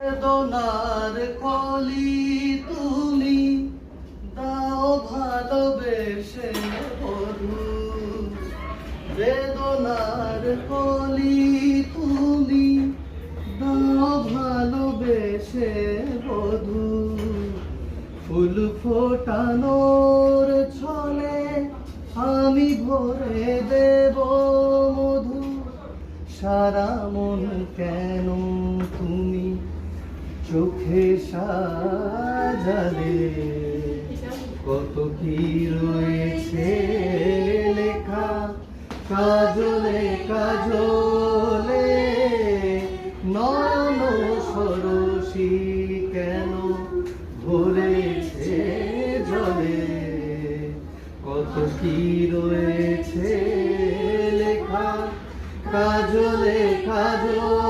বেদনার কলি তুমি দাও ভালোবেসে বধু, বেদনার কলি তুমি দাও ভালোবেসে বধু। ফুল ফোটানোর ছলে আমি ভরে দেব মধু, সারা মন কেন তুমি চোখে সাজালে, কত কি রয়েছে লেখা কাজলে কাজলে, নয়ন সরসী কেন ভরেছে জলে, কত কি রয়েছে লেখা কাজলে কাজলে।